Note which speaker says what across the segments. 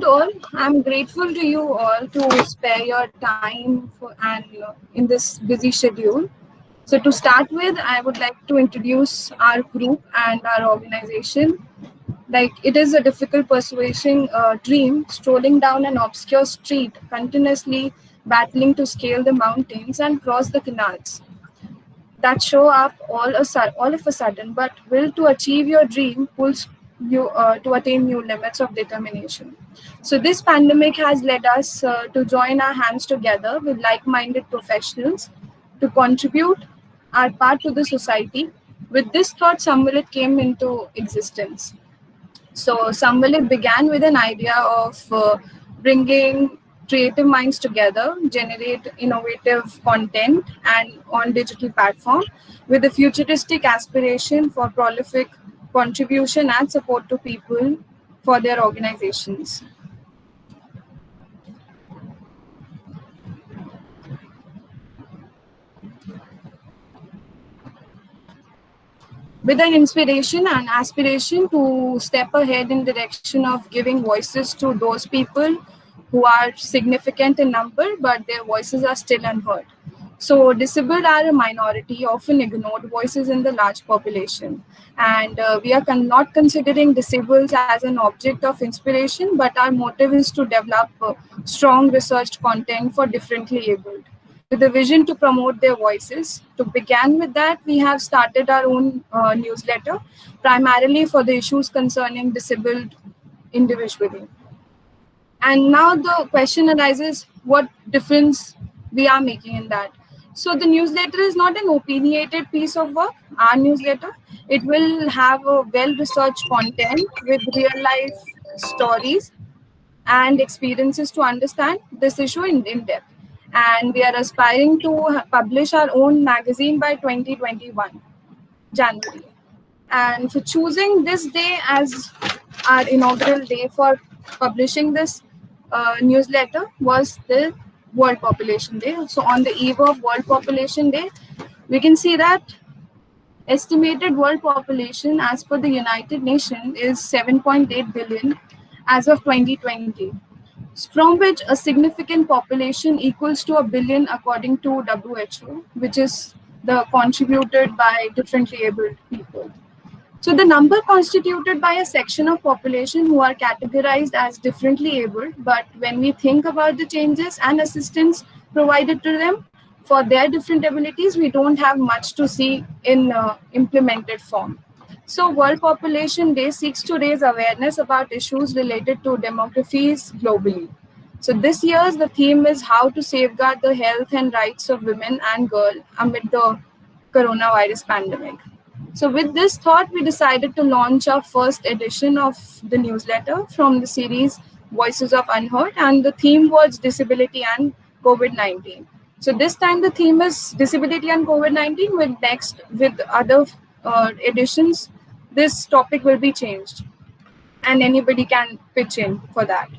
Speaker 1: all. I'm grateful to you all to spare your time in this busy schedule. So to start with, I would like to introduce our group and our organization. Like it is a difficult persuasion dream, strolling down an obscure street, continuously battling to scale the mountains and cross the canals that show up all of a sudden, but will to achieve your dream pulls you to attain new limits of determination. So this pandemic has led us to join our hands together with like-minded professionals to contribute our part to the society. With this thought, Samvalit came into existence. So Samvalit began with an idea of bringing creative minds together, generate innovative content and on digital platform with a futuristic aspiration for prolific contribution and support to people for their organizations. With an inspiration and aspiration to step ahead in direction of giving voices to those people who are significant in number but their voices are still unheard. So disabled are a minority, often ignored voices in the large population. And we are not considering disabled as an object of inspiration, but our motive is to develop strong researched content for differently abled with a vision to promote their voices. To begin with that, we have started our own newsletter, primarily for the issues concerning disabled individually. And now the question arises, what difference we are making in that? So the newsletter is not an opinionated piece of work, our newsletter. It will have a well-researched content with real-life stories and experiences to understand this issue in depth. And we are aspiring to publish our own magazine by 2021, January. And for choosing this day as our inaugural day for publishing this newsletter was the World Population Day. So on the eve of World Population Day, we can see that estimated world population as per the United Nations is 7.8 billion as of 2020, from which a significant population equals to a billion according to WHO, which is the contributed by differently abled people. So the number constituted by a section of population who are categorized as differently abled, but when we think about the changes and assistance provided to them for their different abilities, we don't have much to see in implemented form. So World Population Day seeks to raise awareness about issues related to demographies globally. So this year's the theme is how to safeguard the health and rights of women and girls amid the coronavirus pandemic. So with this thought, we decided to launch our first edition of the newsletter from the series Voices of Unheard, and the theme was disability and COVID-19. So this time the theme is disability and COVID-19. With other editions, this topic will be changed, and anybody can pitch in for that.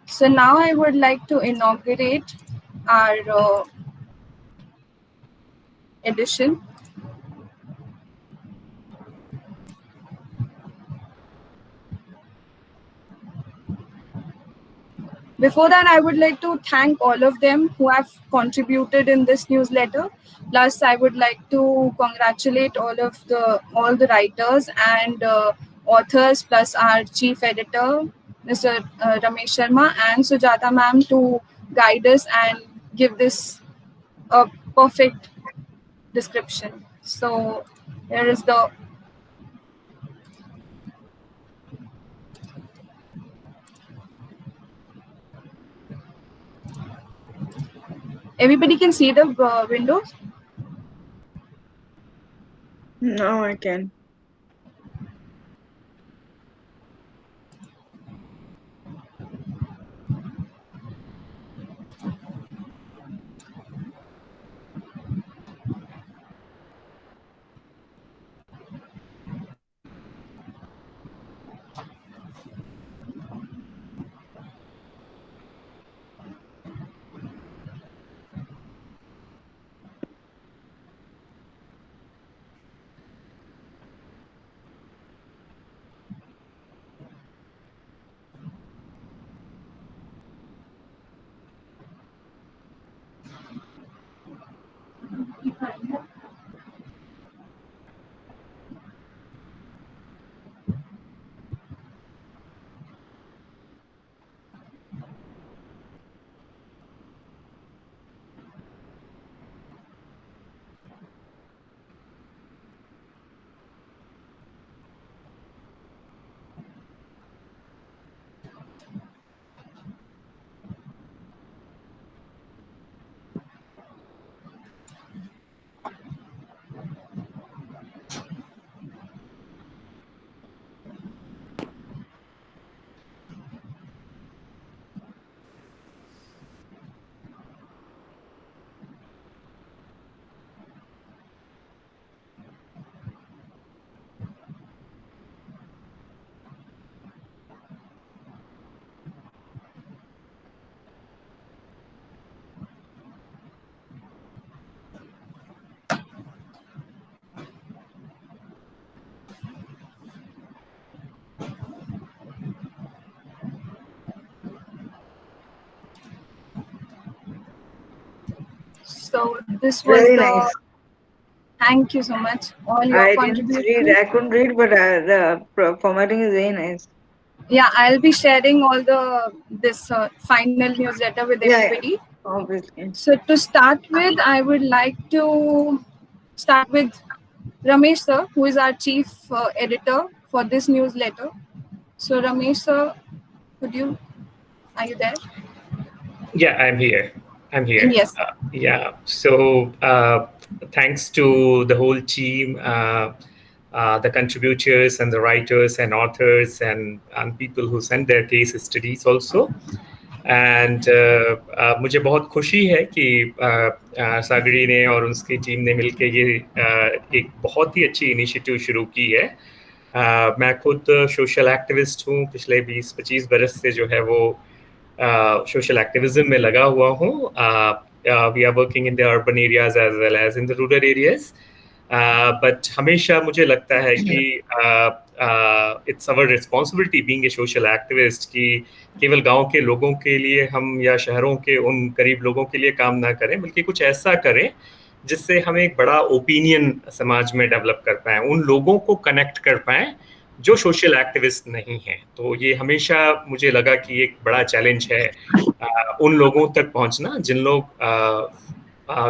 Speaker 1: So now I would like to inaugurate our edition. Before that, I would like to thank all of them who have contributed in this newsletter. Plus, I would like to congratulate all the writers and authors, plus our chief editor, Mr. Ramesh Sharma, and Sujata ma'am to guide us and give this a perfect description. So here is the everybody can see the windows.
Speaker 2: No, I can.
Speaker 1: So this was
Speaker 2: Very
Speaker 1: the.
Speaker 2: nice.
Speaker 1: Thank you so much. All your
Speaker 2: I didn't read.
Speaker 1: contributions.
Speaker 2: I couldn't read, but the formatting is very nice.
Speaker 1: Yeah, I'll be sharing all this final newsletter with
Speaker 2: Yeah,
Speaker 1: everybody.
Speaker 2: obviously.
Speaker 1: So to start with, I would like to start with Ramesh sir, who is our chief editor for this newsletter. So Ramesh sir, are you there?
Speaker 3: Yeah, I'm here. I'm here.
Speaker 1: Yes.
Speaker 3: Yeah. So thanks to the whole team, the contributors and the writers and authors and people who send their case studies also. And मुझे बहुत खुशी है कि सागरी ने और उसकी team ने मिलकर ये एक बहुत ही अच्छी इनिशिएटिव शुरू की है। मैं खुद सोशल एक्टिविस्ट हूँ, पिछले 20-25 बरस से जो है वो सोशल एक्टिविज्म में लगा हुआ हूँ। We are working in the urban areas as well as in the rural areas, but हमेशा मुझे लगता है कि it's our responsibility being a social activist कि केवल गांव के लोगों के लिए हम या शहरों के उन करीब लोगों के लिए काम ना करें, बल्कि कुछ ऐसा करें जिससे हम एक बड़ा ओपिनियन समाज में डेवलप कर पाएं, उन लोगों को कनेक्ट कर पाएं जो सोशल एक्टिविस्ट नहीं हैं। तो ये हमेशा मुझे लगा कि एक बड़ा चैलेंज है उन लोगों तक पहुंचना जिन लोग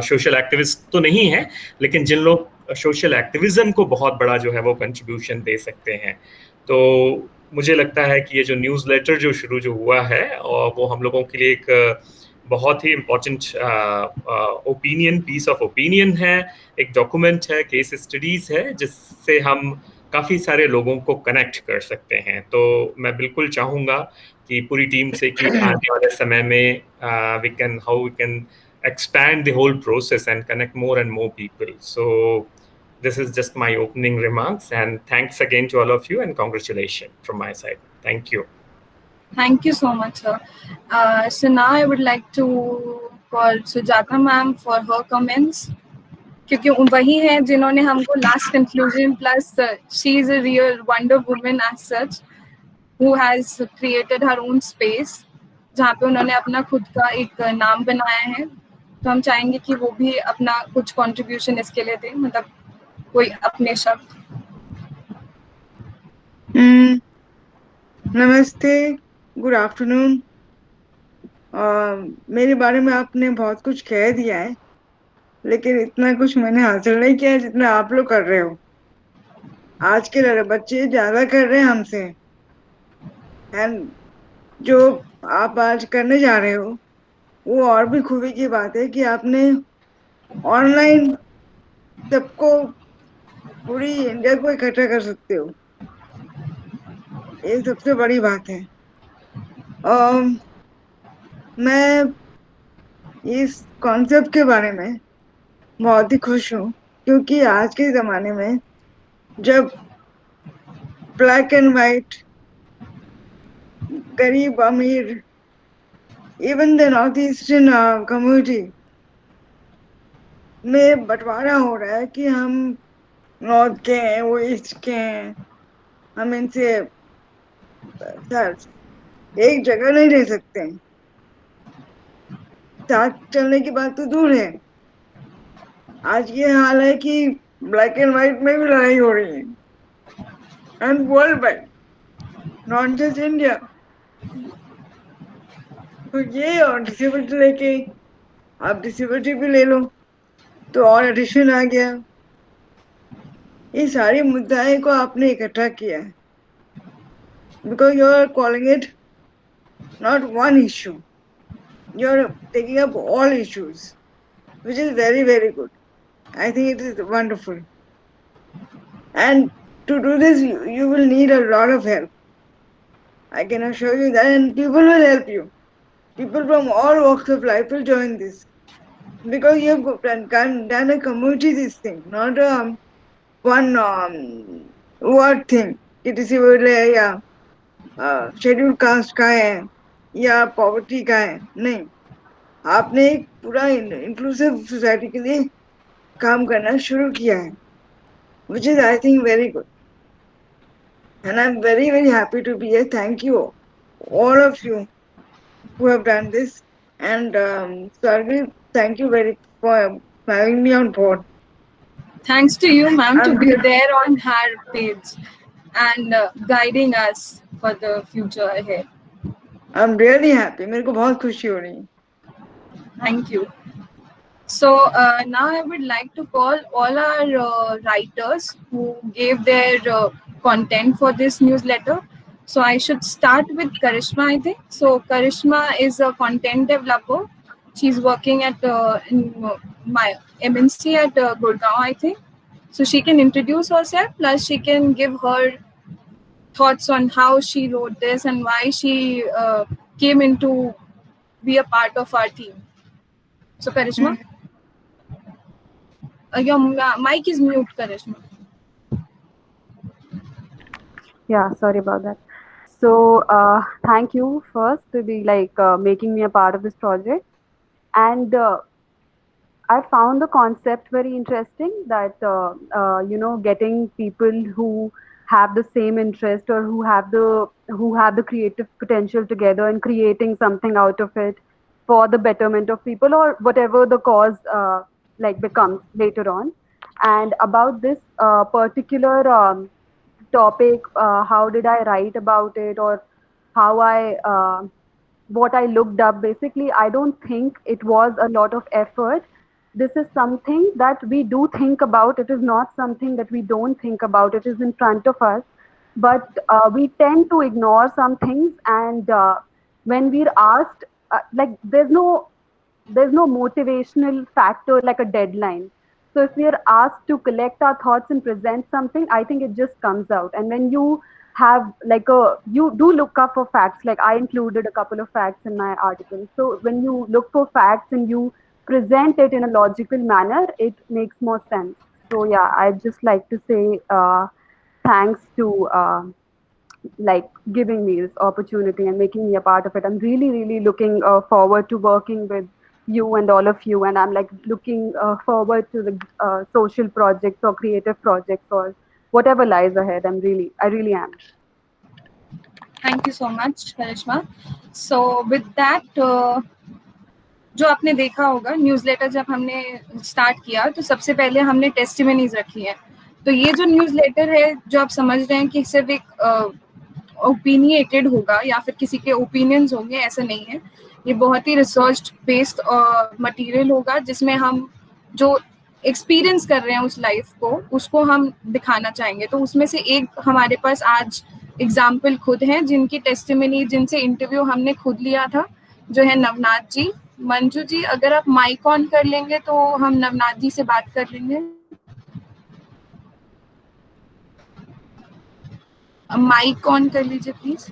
Speaker 3: सोशल एक्टिविस्ट तो नहीं है, लेकिन जिन लोग सोशल एक्टिविज्म को बहुत बड़ा जो है वो कंट्रीब्यूशन दे सकते हैं। तो मुझे लगता है कि ये जो न्यूज़लेटर जो शुरू जो हुआ है और वो हम लोगों के लिए एक बहुत ही important opinion piece of opinion है, एक डॉक्यूमेंट है, केस स्टडीज है, जिससे हम काफ़ी सारे लोगों को कनेक्ट कर सकते हैं। तो मैं बिल्कुल चाहूँगा कि पूरी टीम से कि आने वाले समय में we can expand the whole process and connect more and more people. So this is just my opening remarks, and thanks again to all of you, and congratulations from my side. Thank you.
Speaker 1: Thank you so much, sir. So now I would like to call Sujata ma'am for her comments, क्योंकि वही है जिन्होंने हमको last conclusion plus she is a real wonder woman as such who has created her own space जहाँ पे उन्होंने अपना खुद का एक नाम बनाया है। तो हम चाहेंगे कि वो भी अपना कुछ कंट्रीब्यूशन इसके लिए दें, मतलब कोई अपने शब्द।
Speaker 2: नमस्ते, गुड आफ्टरनून। मेरे बारे में आपने बहुत कुछ कह दिया है, लेकिन इतना कुछ मैंने हासिल नहीं किया जितना आप लोग कर रहे हो। आज के बच्चे ज्यादा कर रहे हैं हमसे, एंड जो आप आज करने जा रहे हो वो और भी खूबी की बात है कि आपने ऑनलाइन सबको, पूरी इंडिया को इकट्ठा कर सकते हो। ये सबसे बड़ी बात है। मैं इस कॉन्सेप्ट के बारे में बहुत ही खुश हूँ, क्योंकि आज के जमाने में जब ब्लैक एंड वाइट, गरीब अमीर, even the north eastern community में बंटवारा हो रहा है कि हम नॉर्थ के हैं, वो ईस्ट के हैं, हम इनसे एक जगह नहीं रह सकते। साथ चलने की बात तो दूर है, आज ये हाल है कि ब्लैक एंड व्हाइट में भी लड़ाई हो रही है, and world wide, not just India. तो ये और डिसेबिलिटी लेके आप डिसेबिलिटी भी ले लो तो और एडिशन आ गया। ये सारी मुद्दाएं को आपने इकट्ठा किया है, because you are calling it not one issue, you are taking up all issues, which is very, very good. I think it is wonderful. And to do this, you will need a lot of help. I can assure you that, and people will help you. People from all walks of life will join this, because you have done a community this thing, not one word thing. कि disabled है या schedule caste का है या poverty का है, नहीं, आपने एक पूरा इंक्लूसिव सोसाइटी के लिए काम करना शुरू किया है, which is I think very good, and I'm very, very happy to be here. Thank you all of you who have done this, and Sarvi, thank you very for having me on board.
Speaker 1: Thanks to you, ma'am, to
Speaker 2: I'm
Speaker 1: be
Speaker 2: really,
Speaker 1: there on her page and guiding us for the future ahead.
Speaker 2: I'm really happy. मेरे को बहुत खुशी हो रही है.
Speaker 1: Thank you. So now I would like to call all our writers who gave their content for this newsletter. So I should start with Karishma, I think. So Karishma is a content developer. She's working at in my MNC at Gurgaon, I think. So she can introduce herself, plus she can give her thoughts on how she wrote this and why she came into be a part of our team. So Karishma, your mic is mute, Karishma.
Speaker 4: Yeah, sorry about that. So thank you first to be making me a part of this project, and I found the concept very interesting that getting people who have the same interest or who have the creative potential together and creating something out of it for the betterment of people or whatever the cause becomes later on. And about this particular topic, how did I write about it, or how what I looked up. Basically, I don't think it was a lot of effort. This is something that we do think about. It is not something that we don't think about. It is in front of us, but we tend to ignore some things. And when we're asked, there's no motivational factor like a deadline. So if we are asked to collect our thoughts and present something, I think it just comes out. And when you have you do look up for facts, like I included a couple of facts in my article. So when you look for facts and you present it in a logical manner, it makes more sense. So yeah, I'd just like to say thanks to giving me this opportunity and making me a part of it. I'm really, really looking forward to working with you and all of you, and I'm looking forward to the social projects or creative projects or whatever lies ahead. I really am.
Speaker 1: Thank you so much, Karishma. So with that, जो आपने देखा होगा newsletter जब हमने start किया तो सबसे पहले हमने टेस्टिमनीज रखी है. तो ये जो न्यूज़लेटर है जो आप समझ रहे हैं कि सिर्फ एक ओपिनिएटेड होगा या फिर किसी के ओपिनियंस होंगे, ऐसा नहीं है. ये बहुत ही रिसर्च बेस्ड मटेरियल होगा जिसमें हम जो एक्सपीरियंस कर रहे हैं उस लाइफ को उसको हम दिखाना चाहेंगे. तो उसमें से एक हमारे पास आज एग्जाम्पल खुद हैं जिनकी टेस्टिमनी, जिनसे इंटरव्यू हमने खुद लिया था, जो है नवनाथ जी. मंजू जी, अगर आप माइक ऑन कर लेंगे तो हम नवनाथ जी से बात कर लेंगे. माइक ऑन कर लीजिए प्लीज.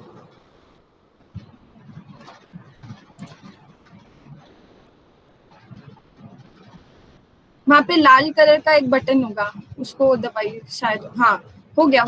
Speaker 1: वहाँ पे लाल कलर का एक बटन होगा, उसको दबाइए शायद. हाँ, हो गया.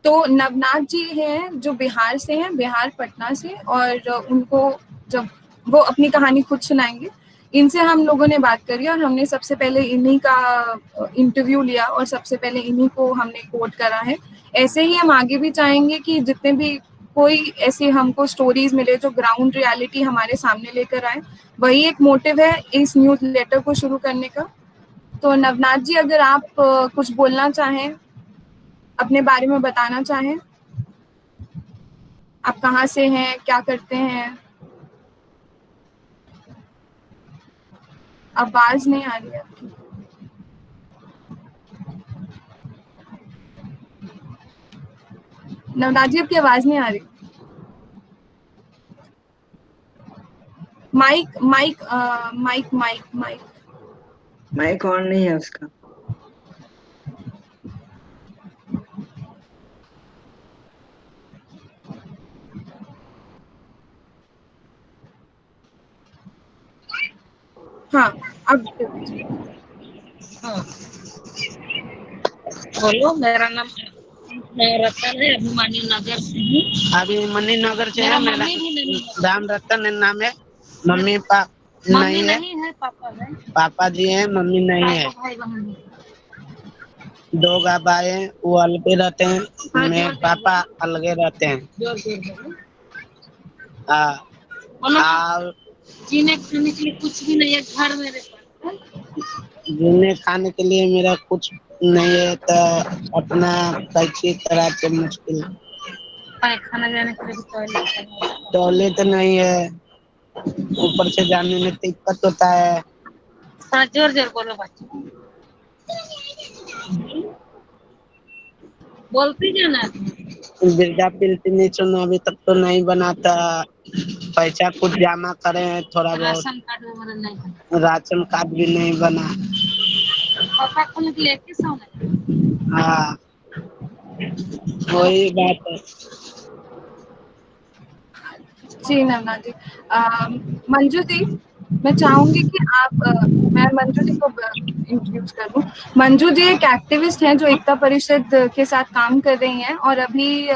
Speaker 1: तो नवनाथ जी हैं जो बिहार से हैं, बिहार पटना से, और उनको जब वो अपनी कहानी खुद सुनाएंगे. इनसे हम लोगों ने बात करी और हमने सबसे पहले इन्हीं का इंटरव्यू लिया और सबसे पहले इन्हीं को हमने कोट करा है. ऐसे ही हम आगे भी चाहेंगे कि जितने भी कोई ऐसे हमको स्टोरीज मिले जो ग्राउंड रियलिटी हमारे सामने लेकर आए, वही एक मोटिव है इस न्यूज़ लेटर को शुरू करने का. तो नवनाथ जी, अगर आप कुछ बोलना चाहें, अपने बारे में बताना चाहें, आप कहाँ से हैं, क्या करते हैं? आवाज नहीं आ रही है आपकी. नवनाथ जी, आपकी आवाज नहीं आ रही. माइक
Speaker 2: ऑन नहीं है उसका.
Speaker 1: हाँ, अब
Speaker 5: हाँ, बोलो. मेरा नाम रतन है, अभिमानी नगर से हूँ.
Speaker 6: अभिमानी नगर से है. मेरा राम रतन नाम है. मम्मी
Speaker 5: नहीं है,
Speaker 6: पापा जी हैं, मम्मी नहीं है.
Speaker 5: भाई बहन
Speaker 6: 2 भाई हैं, वो अलगे रहते हैं. मेरे पापा अलगे रहते हैं.
Speaker 5: जोर बोलो.
Speaker 6: और
Speaker 5: जीने खाने के लिए कुछ भी नहीं है घर मेरे पास।
Speaker 6: जीने खाने के लिए मेरा कुछ नहीं है, तो अपना कैसे तरह से मुश्किल।
Speaker 5: खाना जाने के लिए भी टॉयलेट
Speaker 6: टॉयलेट नहीं है, ऊपर से जाने में दिक्कत होता है।
Speaker 5: हाँ, जोर जोर बोलो बच्चे, बोलती जाना।
Speaker 6: वृद्धा पेंशन अभी तक तो नहीं बना था, पैसा कुछ जमा करे हैं थोड़ा बहुत।
Speaker 5: राशन कार्ड वगैरह नहीं,
Speaker 6: राशन कार्ड भी नहीं बना।
Speaker 5: पापा को लेके सोना।
Speaker 6: हाँ, वही बात है।
Speaker 1: जी नन्ना जी। मंजू जी, मैं चाहूंगी कि मैं मंजू जी को इंट्रोड्यूस कर दूं। मंजू जी एक एक्टिविस्ट हैं जो एकता परिषद के साथ काम कर रही हैं, और अभी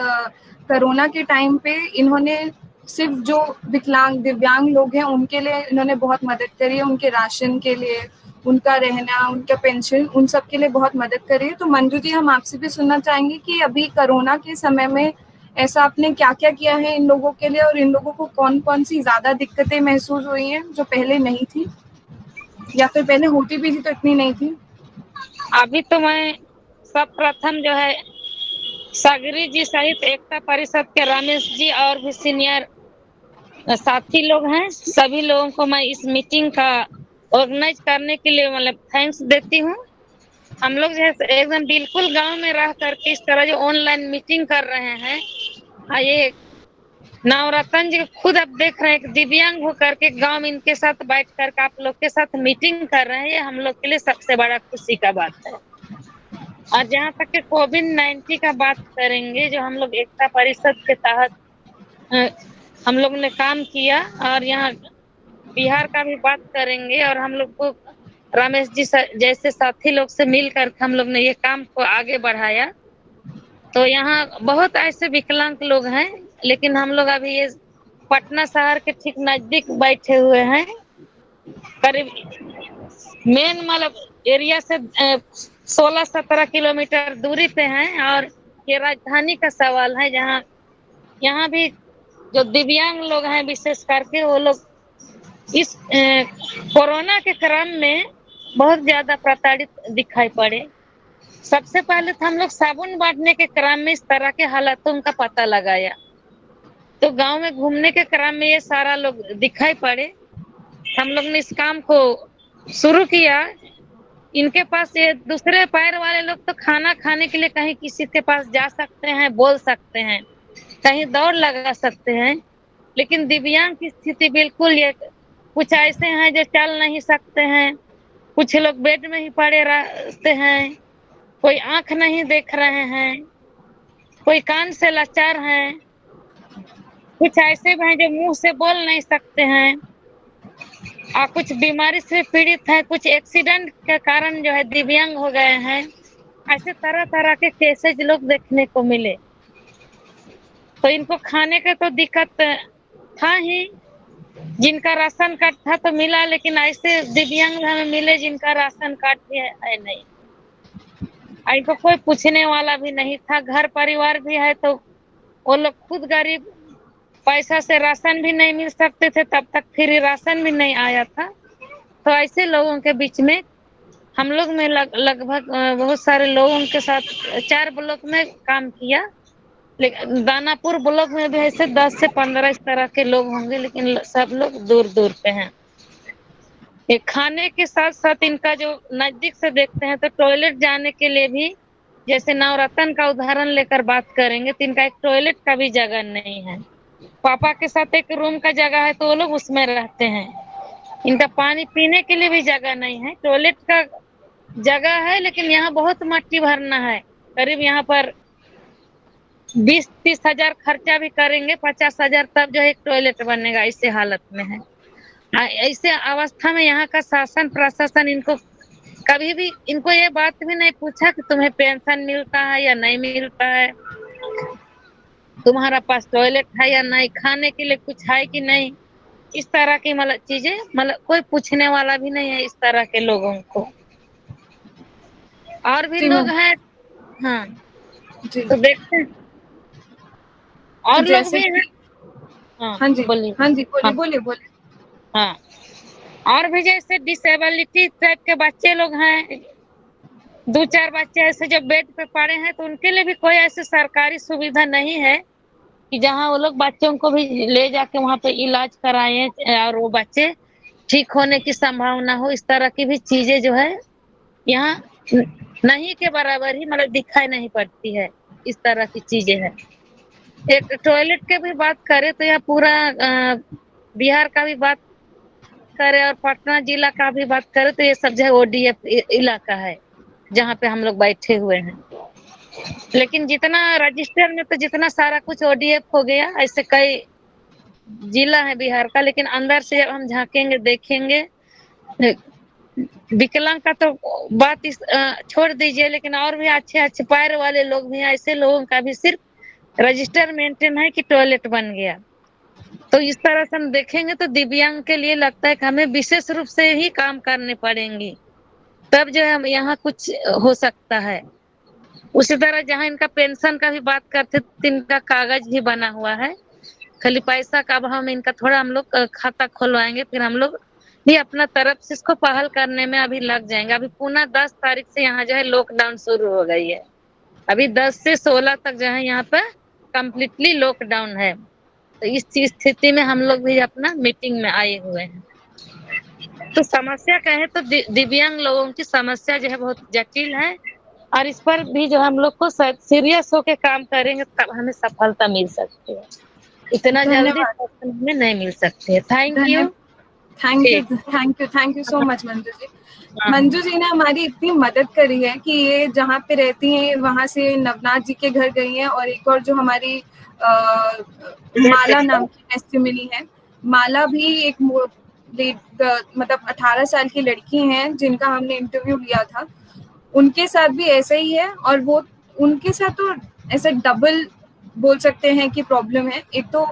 Speaker 1: कोरोना के टाइम पे इन्होंने सिर्फ जो विकलांग दिव्यांग लोग हैं उनके लिए इन्होंने बहुत मदद करी है, उनके राशन के लिए, उनका रहना, उनका पेंशन, उन सब के लिए बहुत मदद करी है। तो मंजू जी, हम आपसे भी सुनना चाहेंगे कि अभी कोरोना के समय में ऐसा आपने क्या क्या किया है इन लोगों के लिए, और इन लोगों को कौन कौन सी ज्यादा दिक्कतें महसूस हुई हैं जो पहले नहीं थी, या फिर पहले होती भी थी तो इतनी नहीं थी।
Speaker 5: अभी तो मैं सब प्रथम जो है सागरी जी सहित एकता परिषद के रमेश जी और भी सीनियर साथी लोग हैं, सभी लोगों को मैं इस मीटिंग का ऑर्गेनाइज करने के लिए मतलब थैंक्स देती हूँ। हम लोग जो है एकदम बिल्कुल गांव में रह करके इस तरह जो ऑनलाइन मीटिंग कर रहे हैं, ये नवरत्न जी खुद आप देख रहे हैं, दिव्यांग होकर के गांव में इनके साथ बैठ कर आप लोग के साथ मीटिंग कर रहे हैं, ये हम लोग के लिए सबसे बड़ा खुशी का बात है। और जहाँ तक के कोविड-19 का बात करेंगे, जो हम लोग एकता परिषद के तहत हम लोग ने काम किया, और यहाँ बिहार का भी बात करेंगे, और हम लोग को रमेश जी जैसे साथी लोग से मिलकर हम लोग ने ये काम को आगे बढ़ाया। तो यहाँ बहुत ऐसे विकलांग लोग हैं, लेकिन हम लोग अभी ये पटना शहर के ठीक नजदीक बैठे हुए हैं, करीब मेन मतलब एरिया से 16-17 किलोमीटर दूरी पे हैं। और ये राजधानी का सवाल है, जहाँ यहाँ भी जो दिव्यांग लोग हैं विशेष करके, वो लोग इस कोरोना के क्रम में बहुत ज्यादा प्रताड़ित दिखाई पड़े। सबसे पहले तो हम लोग साबुन बांटने के क्रम में इस तरह के हालातों का पता लगाया, तो गांव में घूमने के क्रम में ये सारा लोग दिखाई पड़े। हम लोग ने इस काम को शुरू किया। इनके पास ये दूसरे पैर वाले लोग तो खाना खाने के लिए कहीं किसी के पास जा सकते हैं, बोल सकते हैं, कहीं दौड़ लगा सकते हैं, लेकिन दिव्यांग की स्थिति बिल्कुल ये कुछ ऐसे हैं जो चल नहीं सकते हैं, कुछ लोग बेड में ही पड़े रहते हैं, कोई आंख नहीं देख रहे हैं, कोई कान से लाचार हैं, कुछ ऐसे भी हैं जो मुंह से बोल नहीं सकते हैं, और कुछ बीमारी से पीड़ित है, कुछ एक्सीडेंट के कारण जो है दिव्यांग हो गए हैं। ऐसे तरह तरह के केसेज लोग देखने को मिले। तो इनको खाने का तो दिक्कत था ही, जिनका राशन कार्ड था तो मिला, लेकिन ऐसे दिव्यांग हमें मिले जिनका राशन कार्ड भी है नहीं, इनको कोई पूछने वाला भी नहीं था। घर परिवार भी है तो वो लोग खुद गरीब, पैसा से राशन भी नहीं मिल सकते थे, तब तक फ्री राशन भी नहीं आया था। तो ऐसे लोगों के बीच में हम लोग में लगभग बहुत सारे लोगों के साथ 4 ब्लॉक में काम किया, लेकिन दानापुर ब्लॉक में भी ऐसे 10 से 15 इस तरह के लोग होंगे, लेकिन सब लोग दूर दूर पे हैं। ये खाने के साथ साथ इनका जो नजदीक से देखते हैं तो टॉयलेट जाने के लिए भी, जैसे नवरत्न का उदाहरण लेकर बात करेंगे तो इनका एक टॉयलेट का भी जगह नहीं है। पापा के साथ एक रूम का जगह है तो वो लोग उसमें रहते हैं। इनका पानी पीने के लिए भी जगह नहीं है, टॉयलेट का जगह है, लेकिन यहाँ बहुत मट्टी भरना है। करीब यहाँ पर 20-30 हजार खर्चा भी करेंगे, 50 हजार, तब जो एक टॉयलेट बनेगा। ऐसे हालत में है। ऐसे अवस्था में यहाँ का शासन प्रशासन इनको कभी भी इनको ये बात भी नहीं पूछा कि तुम्हें पेंशन मिलता है या नहीं मिलता है, तुम्हारा पास टॉयलेट है या नहीं, खाने के लिए कुछ है कि नहीं। इस तरह की मतलब चीजें मतलब कोई पूछने वाला भी नहीं है इस तरह के लोगों को। और भी
Speaker 1: जी
Speaker 5: लोग
Speaker 1: मैम।
Speaker 5: हैं, हाँ,
Speaker 1: जी,
Speaker 5: तो देखते हैं
Speaker 1: तो
Speaker 5: और लोग
Speaker 1: जैसे
Speaker 5: भी हैं।
Speaker 1: हाँ जी,
Speaker 5: बोलिए।
Speaker 1: हाँ जी, बोलिए
Speaker 5: हाँ,
Speaker 1: बोलिए बोलिए।
Speaker 5: हाँ, और भी जैसे डिसेबिलिटी टाइप के बच्चे लोग हैं, 2-4 बच्चे ऐसे जो बेड पे पड़े हैं, तो उनके लिए भी कोई ऐसी सरकारी सुविधा नहीं है कि जहाँ वो लोग बच्चों को भी ले जाके वहाँ पे इलाज कराएं और वो बच्चे ठीक होने की संभावना हो। इस तरह की भी चीजें जो है यहाँ नहीं के बराबर ही मतलब दिखाई नहीं पड़ती है। इस तरह की चीजें हैं। एक टॉयलेट के भी बात करें तो यहाँ पूरा बिहार का भी बात करें और पटना जिला का भी बात करें तो ये सब जो है ODF इलाका है जहाँ पे हम लोग बैठे हुए हैं। लेकिन जितना रजिस्टर में तो जितना सारा कुछ ODF हो गया, ऐसे कई जिला है बिहार का, लेकिन अंदर से जब हम झांकेंगे देखेंगे, विकलांग का तो बात छोड़ दीजिए, लेकिन और भी अच्छे अच्छे पैर वाले लोग भी हैं, ऐसे लोगों का भी सिर्फ रजिस्टर मेंटेन है कि टॉयलेट बन गया। तो इस तरह से हम देखेंगे तो दिव्यांग के लिए लगता है कि हमें विशेष रूप से ही काम करने पड़ेंगे, तब जो है हम यहाँ कुछ हो सकता है। उसी तरह जहाँ इनका पेंशन का भी बात करते तो इनका कागज भी बना हुआ है, खाली पैसा का अभाव में इनका थोड़ा हम लोग खाता खोलवाएंगे, फिर हम लोग भी अपना तरफ से इसको पहल करने में अभी लग जाएंगे। अभी पुनः 10 तारीख से यहाँ जो है लॉकडाउन शुरू हो गई है। अभी 10 से 16 तक जो है यहाँ पे कम्प्लीटली लॉकडाउन है। तो इस स्थिति में हम लोग भी अपना मीटिंग में आए हुए हैं। तो समस्या कहे तो दिव्यांग लोगों की समस्या जो है बहुत जटिल है, और इस पर भी जो हम लोग को सीरियस होकर काम करेंगे तब हमें सफलता मिल सकती है। इतना जल्दी हमें नहीं मिल सकती है। Thank you
Speaker 1: so much Manju ji. Manju ji ने हमारी इतनी मदद करी है कि ये जहाँ पे रहती हैं वहां से नवनाथ जी के घर गई हैं, और एक और जो हमारी माला नाम की टेस्टिमनी है, माला भी एक मतलब 18 साल की लड़की हैं जिनका हमने इंटरव्यू लिया था, उनके साथ भी ऐसा ही है। और वो उनके साथ तो ऐसा डबल बोल सकते हैं कि प्रॉब्लम है। एक तो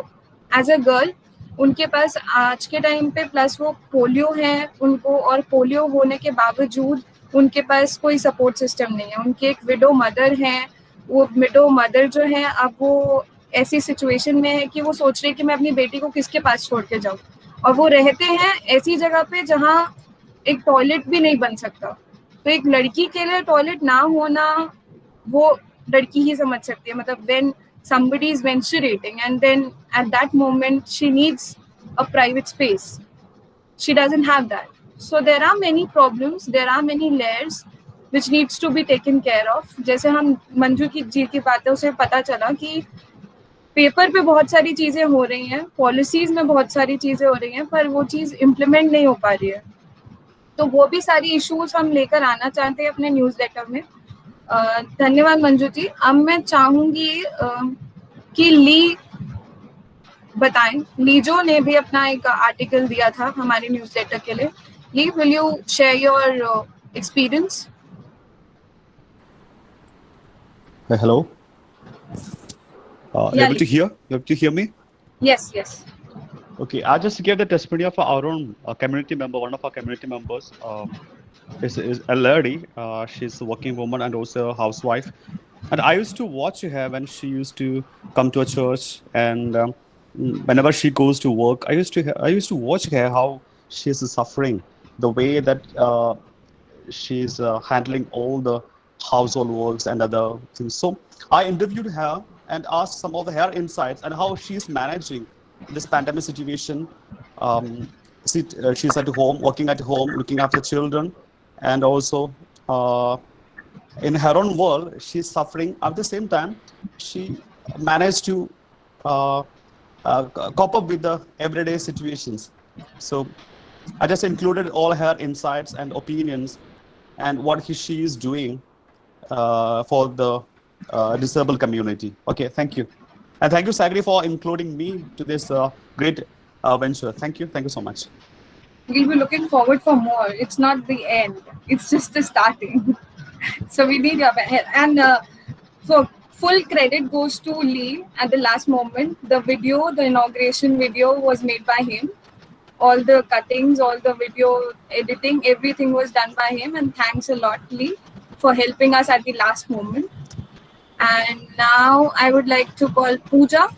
Speaker 1: एज अ गर्ल उनके पास आज के टाइम पे प्लस वो पोलियो है उनको, और पोलियो होने के बावजूद उनके पास कोई सपोर्ट सिस्टम नहीं है। उनकी एक विडो मदर है, वो विडो मदर जो है अब वो ऐसी सिचुएशन में है कि वो सोच रही है कि मैं अपनी बेटी को किसके पास छोड़ के जाऊँ, और वो रहते हैं ऐसी जगह पे जहाँ एक टॉयलेट भी नहीं बन सकता। तो एक लड़की के लिए टॉयलेट ना होना वो लड़की ही समझ सकती है। मतलब when somebody is menstruating and then at that moment she needs a private space, she doesn't have that. So there are many problems, there are many layers which needs to be taken care of. जैसे हम मंजू की जी की बातों से पता चला कि paper पे बहुत सारी चीजें हो रही हैं, पॉलिसीज में बहुत सारी चीजें हो रही हैं, पर वो चीज इम्प्लीमेंट नहीं हो पा रही है। तो वो भी सारी इश्यूज हम लेकर आना चाहते हैं अपने न्यूज़लेटर में। धन्यवाद मंजू जी। अब मैं चाहूंगी कि ली बताएं, लीजो ने भी अपना एक आर्टिकल दिया था हमारे न्यूज़लेटर के लिए। Lee, will you share your experience?
Speaker 7: Hello. Able to hear? Able to hear me?
Speaker 1: Yes, yes.
Speaker 7: Okay, I just gave the testimony of our own community member, one of our community members. Is a lady. She's a working woman and also a housewife. And I used to watch her when she used to come to a church, and whenever she goes to work, I used to watch her how she is suffering, the way that she's handling all the household works and other things. So I interviewed her and asked some of her insights and how she's managing this pandemic situation. She's at home, working at home, looking after children, and also in her own world, she's suffering. At the same time, she managed to cope up with the everyday situations. So I just included all her insights and opinions and what she is doing for the disabled community. Okay, thank you. And thank you, Sagri, for including me to this great venture. Thank you so much.
Speaker 1: We'll be looking forward for more. It's not the end. It's just the starting. So we need your help. And so full credit goes to Lee at the last moment. The video, the inauguration video was made by him. All the cuttings, all the video editing, everything was done by him. And thanks a lot, Lee, for helping us at the last moment. And now I would like to call Pooja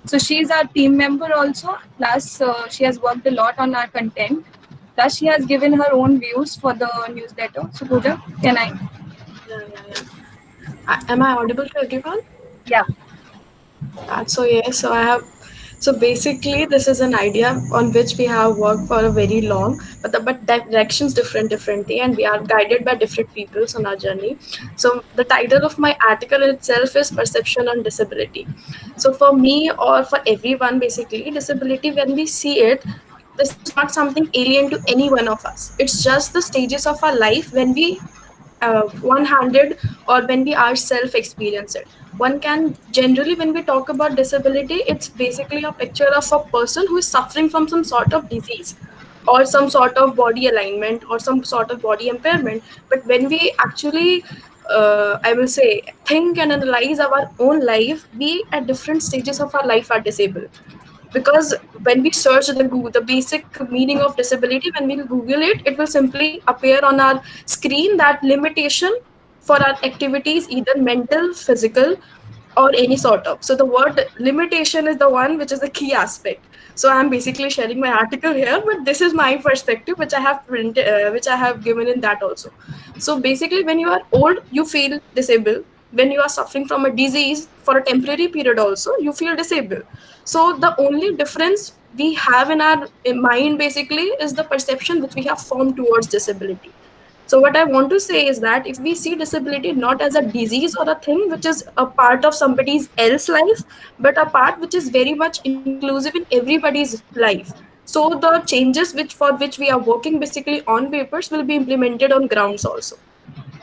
Speaker 1: So she's our team member also. Plus, she has worked a lot on our content. Plus, she has given her own views for the newsletter. So, Pooja, can I?
Speaker 8: Am I audible to everyone?
Speaker 1: Yeah.
Speaker 8: So yes, so I have. So basically, this is an idea on which we have worked for a very long, but directions differently, and we are guided by different peoples on our journey. So the title of my article itself is Perception on Disability. So for me or for everyone, basically, disability, when we see it, this is not something alien to any one of us. It's just the stages of our life when we one-handed or when we ourselves experience it. One can generally, when we talk about disability, it's basically a picture of a person who is suffering from some sort of disease or some sort of body alignment or some sort of body impairment. But when we actually I will say think and analyze our own life, we at different stages of our life are disabled. Because when we search the Google, the basic meaning of disability, when we Google it, it will simply appear on our screen that limitation for our activities, either mental, physical, or any sort of. So the word limitation is the one which is the key aspect. So I'm basically sharing my article here, but this is my perspective, which I have printed, which I have given in that also. So basically, when you are old, you feel disabled. When you are suffering from a disease for a temporary period, also you feel disabled. So the only difference we have in our mind basically is the perception which we have formed towards disability. So what I want to say is that if we see disability not as a disease or a thing which is a part of somebody's else life, but a part which is very much inclusive in everybody's life. So the changes which for which we are working basically on papers will be implemented on grounds also.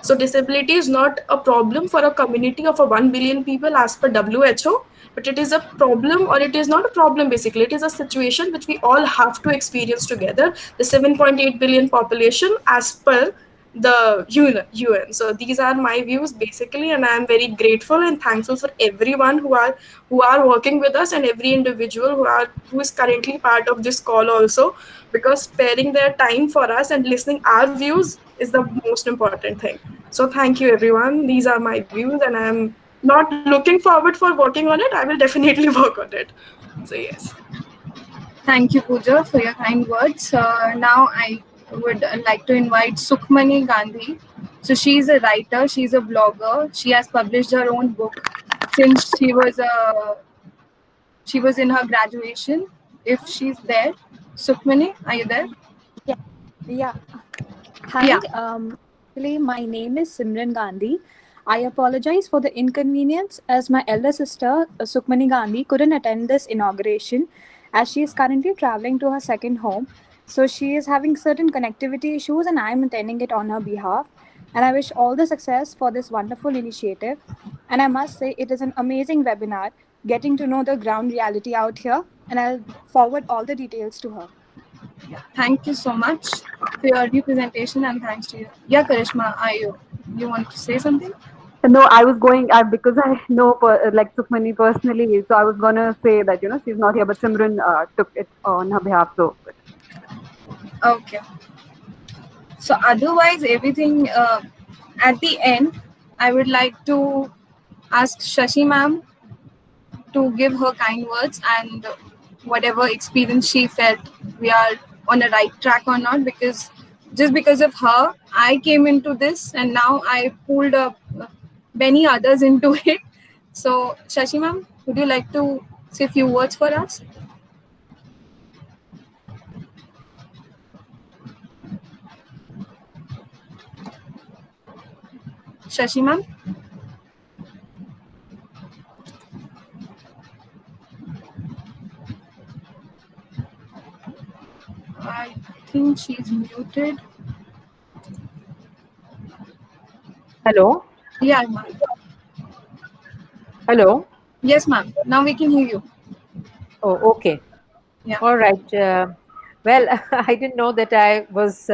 Speaker 8: So disability is not a problem for a community of a 1 billion people as per WHO, but it is a problem, or it is not a problem basically. It is a situation which we all have to experience together. The 7.8 billion population as per the UN. So these are my views basically, and I am very grateful and thankful for everyone who are working with us and every individual who is currently part of this call also, because sparing their time for us and listening our views is the most important thing. So thank you everyone. These are my views, and I am not looking forward for working on it. I will definitely work on it. So yes.
Speaker 1: Thank you, Pooja, for your kind words. Now I would like to invite Sukhmani Gandhi. So she's a writer, she's a blogger. She has published her own book since she was in her graduation. If she's there, Sukhmani, are you there?
Speaker 9: Yeah. Hi.
Speaker 1: Yeah.
Speaker 9: Actually, my name is Simran Gandhi. I apologize for the inconvenience as my elder sister, Sukhmani Gandhi, couldn't attend this inauguration as she is currently traveling to her second home. So she is having certain connectivity issues and I am attending it on her behalf. And I wish all the success for this wonderful initiative. And I must say, it is an amazing webinar, getting to know the ground reality out here. And I'll forward all the details to her.
Speaker 1: Thank you so much for your representation, and thanks to you. Yeah, Karishma, you want to say something?
Speaker 4: No, I was going because I know like Sukhmani personally, so I was gonna say that she's not here, but Simran took it on her behalf. So
Speaker 1: Okay. So otherwise, everything at the end, I would like to ask Shashi ma'am to give her kind words and whatever experience she felt we are on a right track or not, because just because of her I came into this and now I pulled up many others into it. So Shashi ma'am, would you like to say a few words for us? Shashi ma'am? I think she's muted.
Speaker 10: Hello.
Speaker 1: Yeah, ma'am.
Speaker 10: Hello.
Speaker 1: Yes, ma'am. Now we can hear you.
Speaker 10: Oh, okay.
Speaker 1: Yeah.
Speaker 10: All right. Well, I didn't know that I was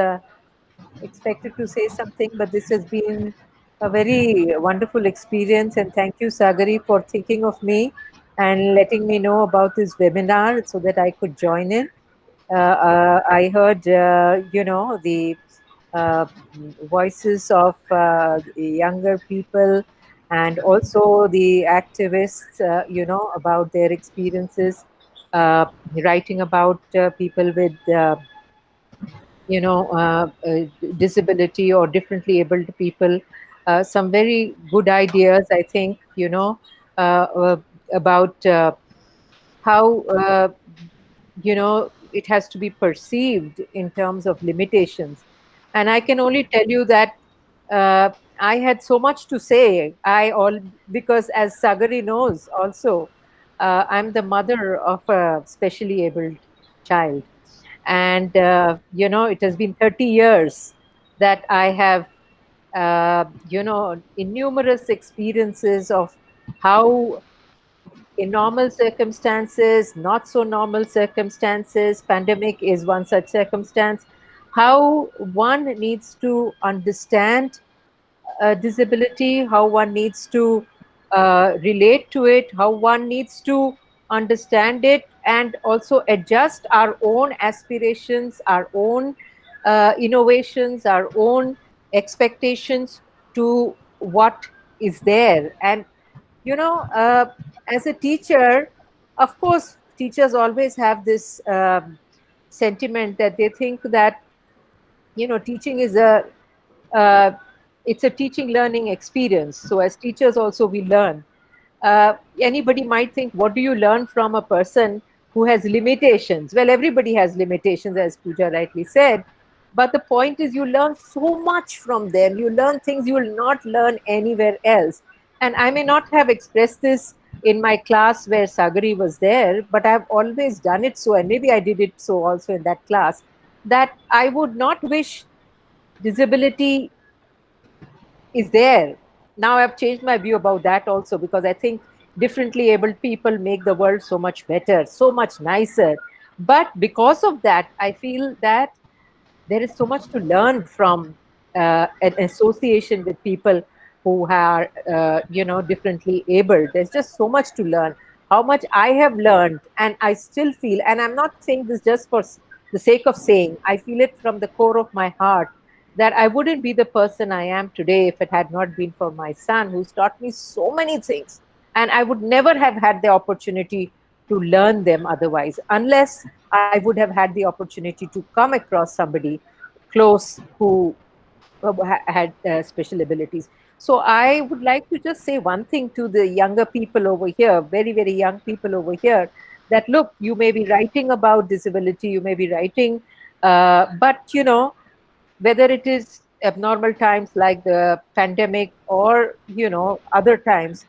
Speaker 10: expected to say something, but this has been a very wonderful experience. And thank you, Sagari, for thinking of me and letting me know about this webinar so that I could join in. I heard, the voices of younger people and also the activists, about their experiences, writing about people with, disability or differently abled people. Some very good ideas, I think, about how, it has to be perceived in terms of limitations. And I can only tell you that I had so much to say. Because as Sagari knows also, I'm the mother of a specially abled child. And, it has been 30 years that I have, innumerous experiences of how, in normal circumstances, not so normal circumstances, pandemic is one such circumstance, how one needs to understand disability, how one needs to relate to it, how one needs to understand it, and also adjust our own aspirations, our own innovations, our own expectations to what is there. And as a teacher, of course, teachers always have this sentiment that they think that teaching is uh, it's a teaching learning experience. So as teachers also we learn. Anybody might think, what do you learn from a person who has limitations? Well, everybody has limitations, as Pooja rightly said. But the point is, you learn so much from them. You learn things you will not learn anywhere else. And I may not have expressed this in my class where Sagari was there, but I've always done it so, and maybe I did it so also in that class, that I would not wish disability is there. Now I've changed my view about that also, because I think differently abled people make the world so much better, so much nicer. But because of that, I feel that there is so much to learn from an association with people who are, differently abled. There's just so much to learn. How much I have learned, and I still feel, and I'm not saying this just for the sake of saying, I feel it from the core of my heart, that I wouldn't be the person I am today if it had not been for my son, who's taught me so many things. And I would never have had the opportunity to learn them otherwise, unless I would have had the opportunity to come across somebody close who had special abilities. So I would like to just say one thing to the younger people over here, very, very young people over here, that look, you may be writing about disability, you may be writing, but whether it is abnormal times like the pandemic or other times,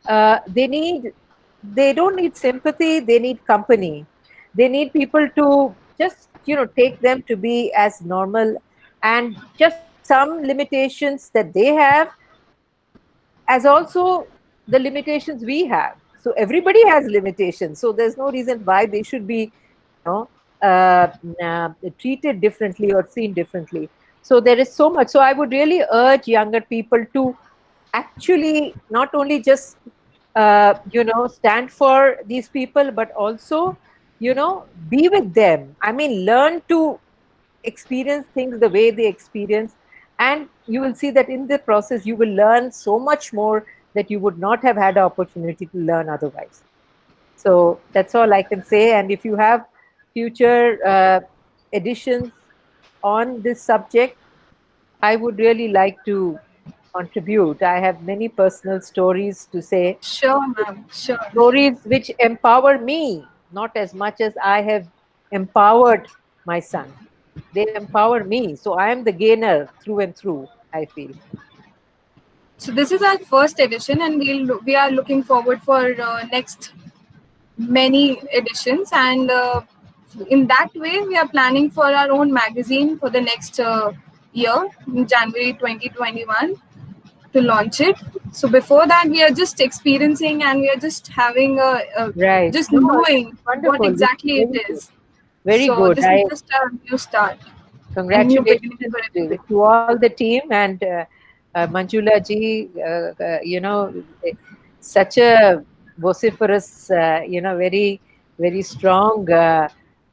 Speaker 10: they don't need sympathy, they need company. They need people to just take them to be as normal, and just some limitations that they have, as also the limitations we have. So everybody has limitations, so there's no reason why they should be treated differently or seen differently. So there is so much. So I would really urge younger people to actually not only just stand for these people, but also be with them. I mean, learn to experience things the way they experience, and you will see that in the process you will learn so much more that you would not have had an opportunity to learn otherwise. So that's all I can say. And if you have future editions on this subject, I would really like to contribute. I have many personal stories to say.
Speaker 1: Sure, ma'am. Sure.
Speaker 10: Stories which empower me, not as much as I have empowered my son. They empower me. So I am the gainer through and through, I feel.
Speaker 1: So this is our first edition, and we are looking forward for next many editions. And in that way, we are planning for our own magazine for the next year, in January 2021, to launch it. So before that, we are just experiencing, and we are just having
Speaker 10: right.
Speaker 1: just knowing what exactly it is.
Speaker 10: Very
Speaker 1: so
Speaker 10: good.
Speaker 1: This is just a new start.
Speaker 10: Congratulations to all the team, and Manjula ji, such a vociferous, very, very strong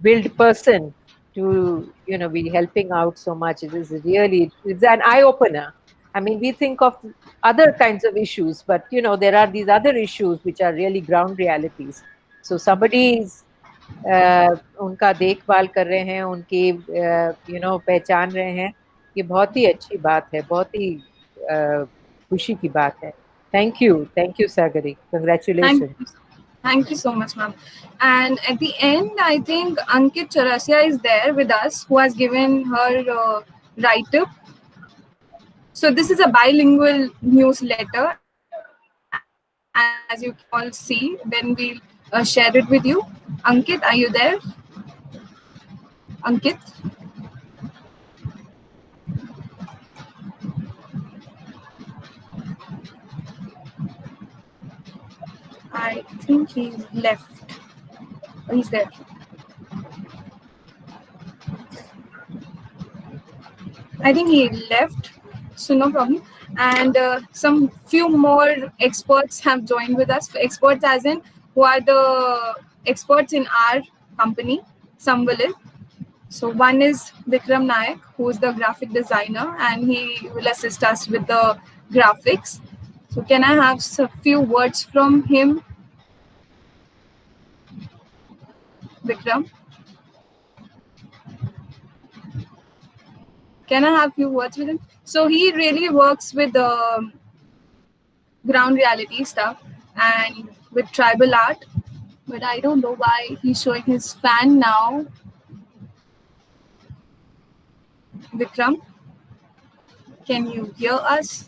Speaker 10: willed person to, be helping out so much. It is really, it's an eye opener. I mean, we think of other kinds of issues, but you know, there are these other issues which are really ground realities. So somebody is उनका देखभाल कर रहे हैं, उनकी you know पहचान रहे हैं, ये बहुत ही अच्छी बात है, बहुत ही खुशी की बात है. Thank you, Sagari. Congratulations.
Speaker 1: Thank you so much, ma'am. And at the end, I think Ankit Charasia is there with us, who has given her write-up. So this is a bilingual newsletter, as you can all see when we share it with you. Ankit, are you there? Ankit? I think he's left. Oh, he's there. I think he left, so no problem. And some few more experts have joined with us. Experts as in who are the experts in our company, Samvalil. So one is Vikram Nayak, who is the graphic designer, and he will assist us with the graphics. So can I have a few words from him? Vikram? Can I have a few words with him? So he really works with the ground reality stuff and with tribal art, but I don't know why he's showing his fan now. Vikram, can you hear us?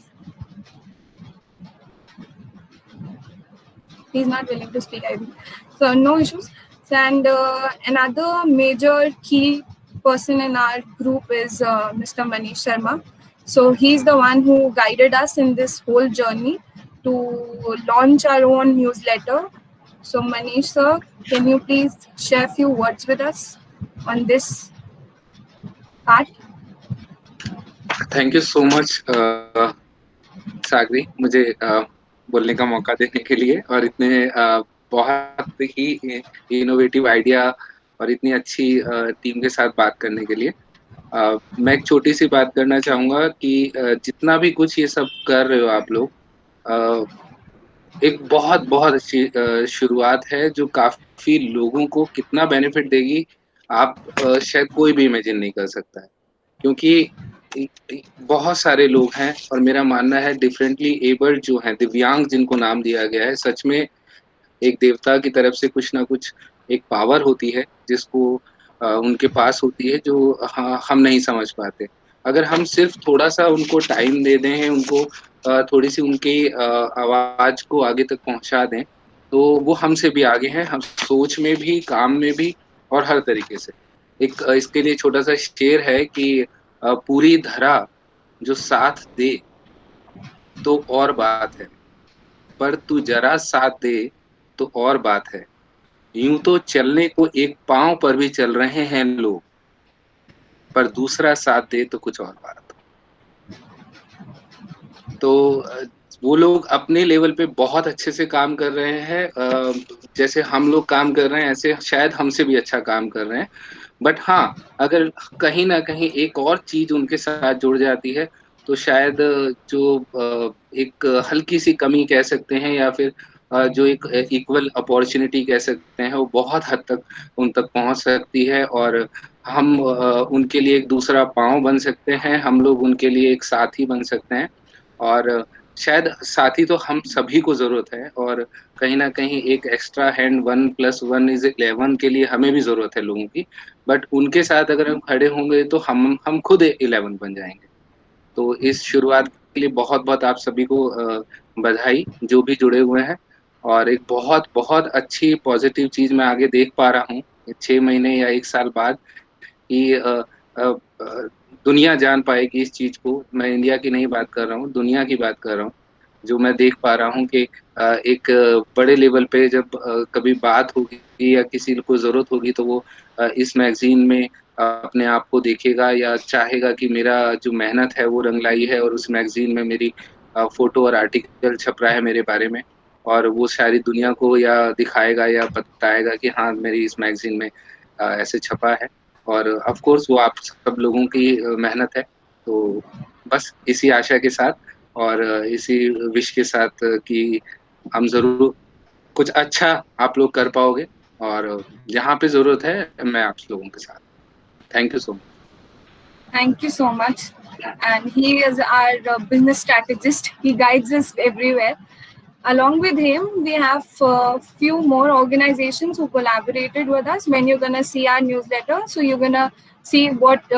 Speaker 1: He's not willing to speak, I think. So no issues. And another major key person in our group is Mr. Manish Sharma. So he's the one who guided us in this whole journey to launch our own newsletter. So Manish sir, can you please share a few words with us on this part?
Speaker 11: Thank you so much, सागरी, मुझे बोलने का मौका देने के लिए और इतने बहुत ही इनोवेटिव आइडिया और इतनी अच्छी टीम के साथ बात करने के लिए. मैं एक छोटी सी बात करना चाहूँगा कि जितना भी कुछ ये सब कर रहे हो आप लोग, एक बहुत बहुत अच्छी शुरुआत है जो काफ़ी लोगों को कितना बेनिफिट देगी आप शायद कोई भी इमेजिन नहीं कर सकता है, क्योंकि बहुत सारे लोग हैं और मेरा मानना है डिफरेंटली एबल्ड जो हैं, दिव्यांग जिनको नाम दिया गया है, सच में एक देवता की तरफ से कुछ ना कुछ एक पावर होती है जिसको उनके पास होती है जो हम नहीं समझ पाते. अगर हम सिर्फ थोड़ा सा उनको टाइम दे दें, उनको थोड़ी सी उनकी आवाज़ को आगे तक पहुंचा दें, तो वो हमसे भी आगे हैं, हम सोच में भी, काम में भी और हर तरीके से. एक इसके लिए छोटा सा शेर है कि पूरी धरा जो साथ दे तो और बात है, पर तू जरा साथ दे तो और बात है. यूं तो चलने को एक पांव पर भी चल रहे हैं लोग, पर दूसरा साथ दे तो कुछ और बात. तो वो लोग अपने लेवल पे बहुत अच्छे से काम कर रहे हैं. जैसे हम लोग काम कर रहे हैं ऐसे शायद हमसे भी अच्छा काम कर रहे हैं, बट हाँ, अगर कहीं ना कहीं एक और चीज उनके साथ जुड़ जाती है तो शायद जो एक हल्की सी कमी कह सकते हैं या फिर जो एक इक्वल अपॉर्चुनिटी कह सकते हैं, वो बहुत हद तक उन तक पहुंच सकती है और हम उनके लिए एक दूसरा पाँव बन सकते हैं, हम लोग उनके लिए एक साथी बन सकते हैं. और शायद साथी तो हम सभी को ज़रूरत है और कहीं न कहीं एक एक्स्ट्रा हैंड 1+1=11 के लिए हमें भी ज़रूरत है लोगों की, बट उनके साथ अगर हम खड़े होंगे तो हम खुद 11 बन जाएँगे. तो इस शुरुआत के लिए बहुत-बहुत आप सभी को बधाई जो भी जुड़े हुए हैं, और एक बहुत अच्छी पॉजिटिव चीज़ मैं आगे देख पा रहा हूँ 6 महीने या 1 साल बाद कि दुनिया जान पाएगी इस चीज़ को. मैं इंडिया की नहीं बात कर रहा हूँ, दुनिया की बात कर रहा हूँ. जो मैं देख पा रहा हूँ कि एक बड़े लेवल पे जब कभी बात होगी या किसी को ज़रूरत होगी तो वो इस मैगज़ीन में अपने आप को देखेगा या चाहेगा कि मेरा जो मेहनत है वो रंग लाई है और उस मैगज़ीन में मेरी फ़ोटो और आर्टिकल छप रहा है मेरे बारे में, और वो सारी दुनिया को या दिखाएगा या बताएगा कि हाँ, मेरी इस मैगज़ीन में ऐसे छपा है. और ऑफ कोर्स वो आप सब लोगों की मेहनत है. तो बस इसी आशा के साथ और इसी विश के साथ कि हम जरूर कुछ अच्छा आप लोग कर पाओगे और जहाँ पे जरूरत है मैं आप लोगों के साथ। Thank you so much.
Speaker 1: Thank you so much. And he is our business strategist. He guides us everywhere. Along with him, we have few more organizations who collaborated with us. When you're gonna see our newsletter, so you're gonna see what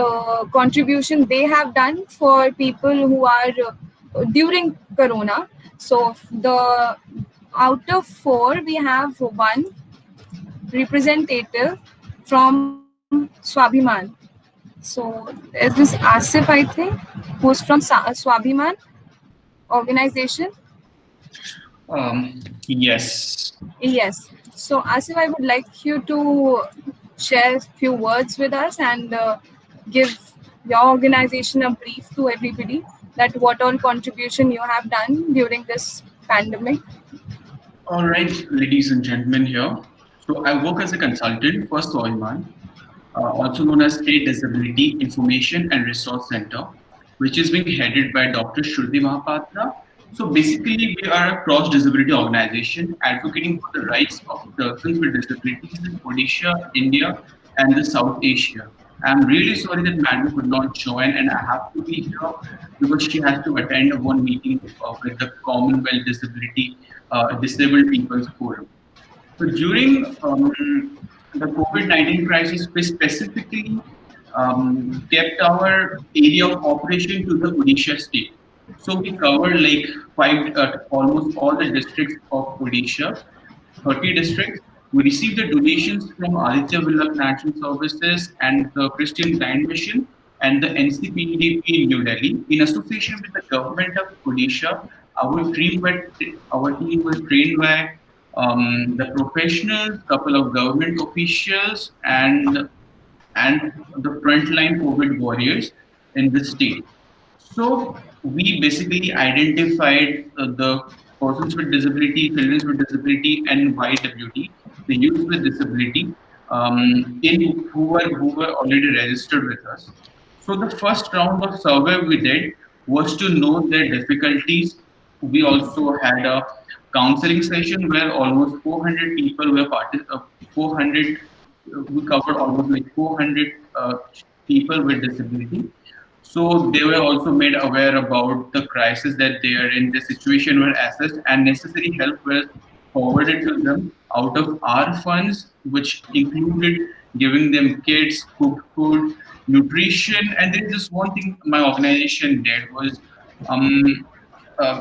Speaker 1: contribution they have done for people who are during Corona. So the out of 4, we have one representative from Swabhiman. So there's this Asif, I think, who's from Swabhiman organization.
Speaker 12: Yes.
Speaker 1: Yes. So Asif, I would like you to share a few words with us and give your organization a brief to everybody that what all contribution you have done during this pandemic.
Speaker 12: All right, ladies and gentlemen here. So I work as a consultant for Swabhiman, also known as State Disability Information and Resource Center, which is being headed by Dr. Shruti Mahapatra. So basically, we are a cross-disability organization advocating for the rights of persons with disabilities in Odisha, India, and the South Asia. I'm really sorry that Madam could not join, and I have to be here because she has to attend one meeting with the Commonwealth Disabled People's Forum. So during the COVID-19 crisis, we specifically kept our area of operation to the Odisha state. So we covered like almost all the districts of Odisha, 30 districts. We received the donations from Aditya Birla Financial Services and the Christian Blind Mission and the NCPDP in New Delhi. In association with the government of Odisha, our team was trained by the professionals, couple of government officials, and the frontline COVID warriors in the state. So we basically identified the persons with disability, children with disability, and YWD, the youth with disability, who were already registered with us. So the first round of survey we did was to know their difficulties. We also had a counseling session where almost 400 people were we covered almost like 400 people with disability. So they were also made aware about the crisis that they are in. The situation were assessed and necessary help was forwarded to them out of our funds, which included giving them kits, cooked food, nutrition. And there is just one thing my organization did was,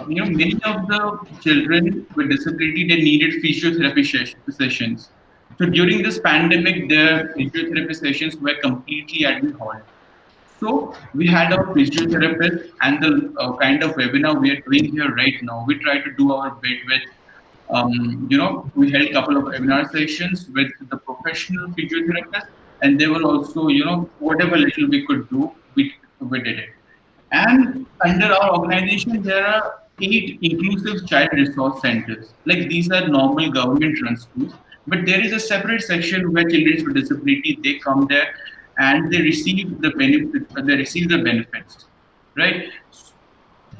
Speaker 12: many of the children with disability, they needed physiotherapy sessions. So during this pandemic, their physiotherapy sessions were completely at the halt. So we had our physiotherapist and the kind of webinar we are doing here right now. We try to do our bit with, we held a couple of webinar sessions with the professional physiotherapists, and they were also, whatever little we could do, we did it. And under our organization, there are 8 inclusive child resource centers. Like these are normal government-run schools, but there is a separate section where children with disability, they come there and they receive the benefits, right?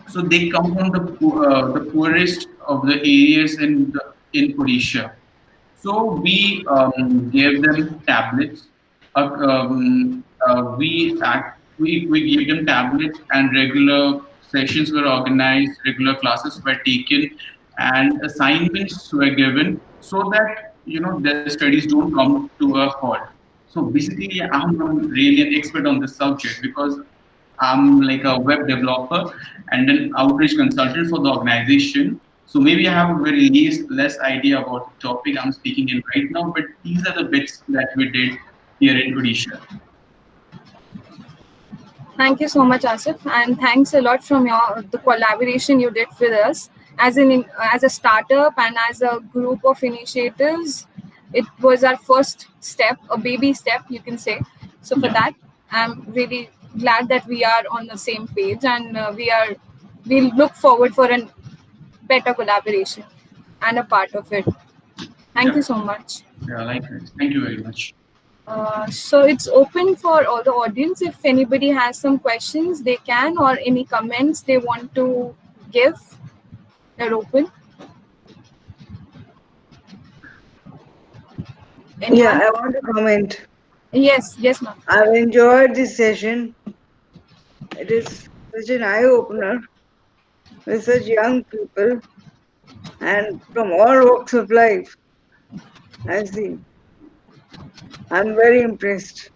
Speaker 12: So they come from the poorest of the areas in Odisha. So we gave them tablets. We gave them tablets, and regular sessions were organized, regular classes were taken, and assignments were given so that their studies don't come to a halt. So basically, I'm not really an expert on this subject because I'm like a web developer and an outreach consultant for the organization. So maybe I have a very less idea about the topic I'm speaking in right now, but these are the bits that we did here in Odisha.
Speaker 1: Thank you so much, Asif, and thanks a lot from the collaboration you did with us as a startup and as a group of initiatives. It was our first step, a baby step, you can say. So for that, I'm really glad that we are on the same page, and we'll look forward for a better collaboration and a part of it. Thank you so much.
Speaker 12: Yeah, likewise. Thank you very much.
Speaker 1: So it's open for all the audience. If anybody has some questions, they can, or any comments they want to give, they're open. Anyone?
Speaker 2: Yeah, I want to comment.
Speaker 1: Yes, ma'am.
Speaker 2: I've enjoyed this session. It is such an eye-opener with such young people and from all walks of life. I see. I'm very impressed.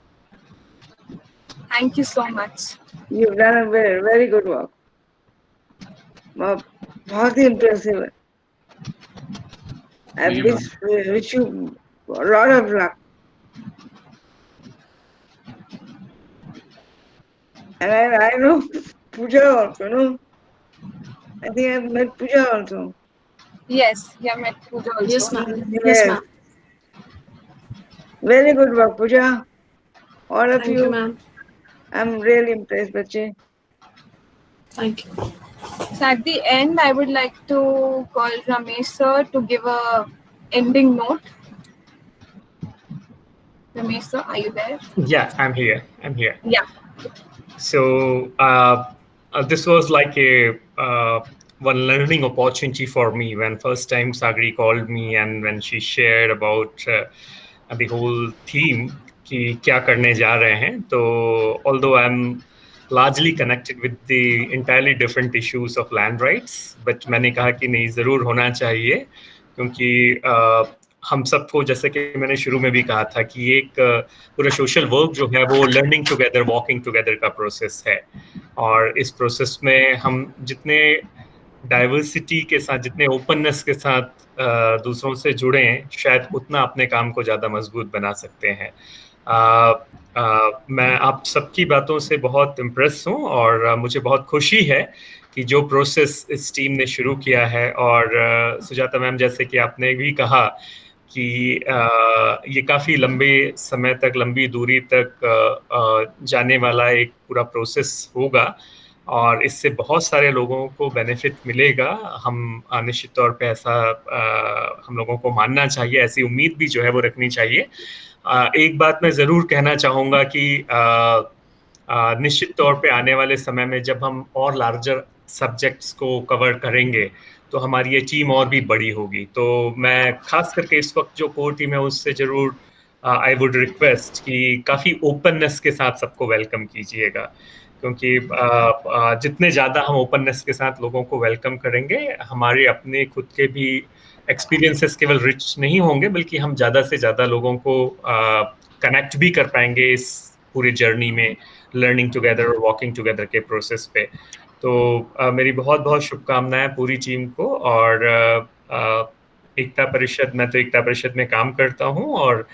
Speaker 1: Thank you so much.
Speaker 2: You've done a very, very good work. बहुत ही impressive है. I wish you a lot of luck. And I know Pooja also, no? I think I've met Pooja also.
Speaker 1: Yes, yeah, met Pooja also.
Speaker 8: Yes, ma'am.
Speaker 2: Yes.
Speaker 8: Yes, ma'am.
Speaker 2: Very good work, Pooja. All of
Speaker 8: Thank you, ma'am.
Speaker 2: I'm really impressed, bache.
Speaker 8: Thank you.
Speaker 1: So at the end, I would like to call Ramesh sir to give a ending note. Ramesh sir, are you there?
Speaker 3: Yeah, I'm here.
Speaker 1: Yeah.
Speaker 3: So this was like a one learning opportunity for me when first time Sagri called me and when she shared about the whole theme कि क्या करने जा रहे हैं. तो although I'm largely connected with the entirely different issues of land rights, but मैंने कहा कि नहीं ज़रूर होना चाहिए क्योंकि हम सबको जैसे कि मैंने शुरू में भी कहा था कि एक पूरा सोशल वर्क जो है वो लर्निंग टुगेदर वॉकिंग टुगेदर का प्रोसेस है और इस प्रोसेस में हम जितने डाइवर्सिटी के साथ जितने ओपननेस के साथ दूसरों से जुड़े शायद उतना अपने काम को ज़्यादा मजबूत बना सकते हैं. मैं आप सबकी बातों से बहुत इम्प्रेस हूँ और मुझे बहुत खुशी है कि जो प्रोसेस इस टीम ने शुरू किया है और सुजाता मैम जैसे कि आपने भी कहा कि ये काफ़ी लंबे समय तक लंबी दूरी तक जाने वाला एक पूरा प्रोसेस होगा और इससे बहुत सारे लोगों को बेनिफिट मिलेगा. हम निश्चित तौर पे ऐसा हम लोगों को मानना चाहिए, ऐसी उम्मीद भी जो है वो रखनी चाहिए. एक बात मैं ज़रूर कहना चाहूँगा कि निश्चित तौर पे आने वाले समय में जब हम और लार्जर सब्जेक्ट्स को कवर करेंगे तो हमारी ये टीम और भी बड़ी होगी. तो मैं खास करके इस वक्त जो कोर टीम है उससे ज़रूर आई वुड रिक्वेस्ट कि काफ़ी ओपननेस के साथ सबको वेलकम कीजिएगा क्योंकि जितने ज़्यादा हम ओपननेस के साथ लोगों को वेलकम करेंगे हमारे अपने खुद के भी एक्सपीरियंसेस केवल रिच नहीं होंगे बल्कि हम ज़्यादा से ज़्यादा लोगों को कनेक्ट भी कर पाएंगे इस पूरी जर्नी में लर्निंग टुगेदर और वॉकिंग टुगेदर के प्रोसेस पे. तो मेरी बहुत बहुत शुभकामनाएं पूरी टीम को और एकता परिषद मैं तो एकता परिषद में काम करता हूं और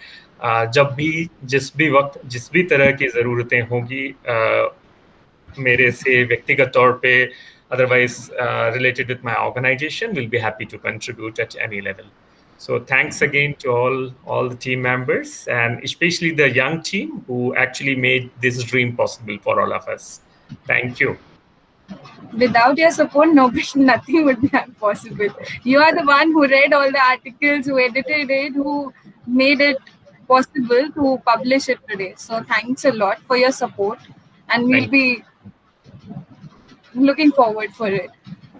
Speaker 3: जब भी जिस भी वक्त जिस भी तरह की ज़रूरतें होंगी मेरे से व्यक्तिगत तौर पे otherwise related with my organization will be happy to contribute at any level. So thanks again to all the team members and especially the young team who actually made this dream possible for all of us. Thank you.
Speaker 1: Without your support, nothing would be possible. You are the one who read all the articles, who edited it, who made it possible to publish it today. So thanks a lot for your support and we'll be looking forward for it,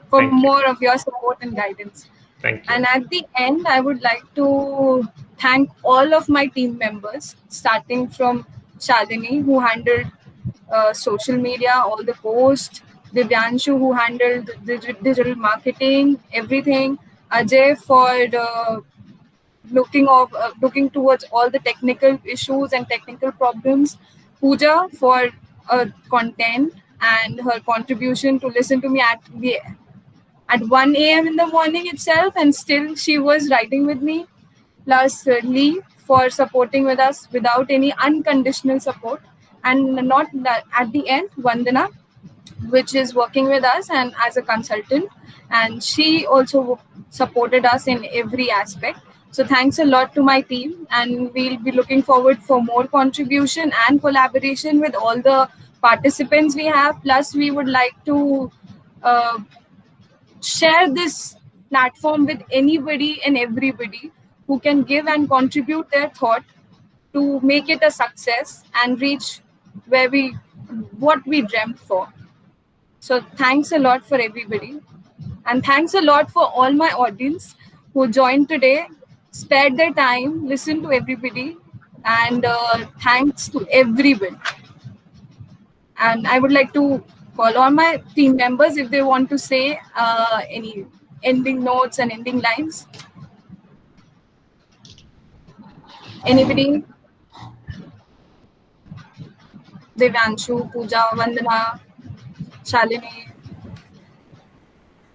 Speaker 1: for more of your support and guidance.
Speaker 3: Thank you.
Speaker 1: And at the end, I would like to thank all of my team members, starting from Shalini, who handled social media, all the posts, Divyanshu, who handled the digital marketing, everything, Ajay for looking towards all the technical issues and technical problems, Pooja for content and her contribution to listen to me at 1 a.m. in the morning itself, and still she was writing with me. Plus Lee for supporting with us without any unconditional support, and not that at the end, Vandana, which is working with us and as a consultant, and she also supported us in every aspect. So thanks a lot to my team, and we'll be looking forward for more contribution and collaboration with all the participants we have. Plus we would like to share this platform with anybody and everybody who can give and contribute their thought to make it a success and reach what we dreamt for. So thanks a lot for everybody. And thanks a lot for all my audience who joined today, spared their time, listened to everybody, and thanks to everyone. And I would like to call on my team members if they want to say any ending notes and ending lines. Anybody? Devanshu, Pooja, Vandana, Shalini.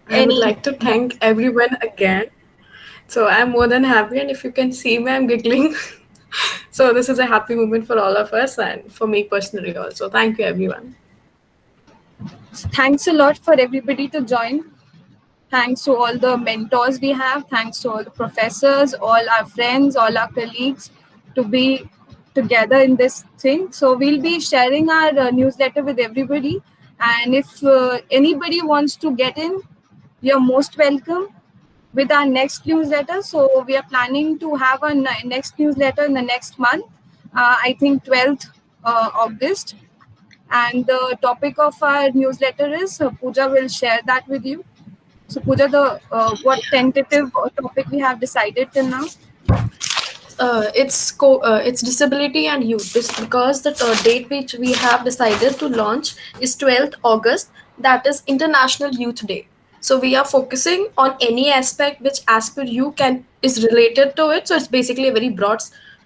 Speaker 8: I would like to thank everyone again. So I'm more than happy, and if you can see me, I'm giggling. So this is a happy moment for all of us and for me personally also. Thank you, everyone.
Speaker 1: Thanks a lot for everybody to join. Thanks to all the mentors we have. Thanks to all the professors, all our friends, all our colleagues to be together in this thing. So we'll be sharing our newsletter with everybody. And if anybody wants to get in, you're most welcome with our next newsletter. So we are planning to have a next newsletter in the next month, I think 12th August. And the topic of our newsletter is, Pooja will share that with you. So Pooja, what tentative topic we have decided till now?
Speaker 8: It's disability and youth, because the date which we have decided to launch is 12th August, that is International Youth Day. So we are focusing on any aspect which as per you is related to it. So it's basically a very broad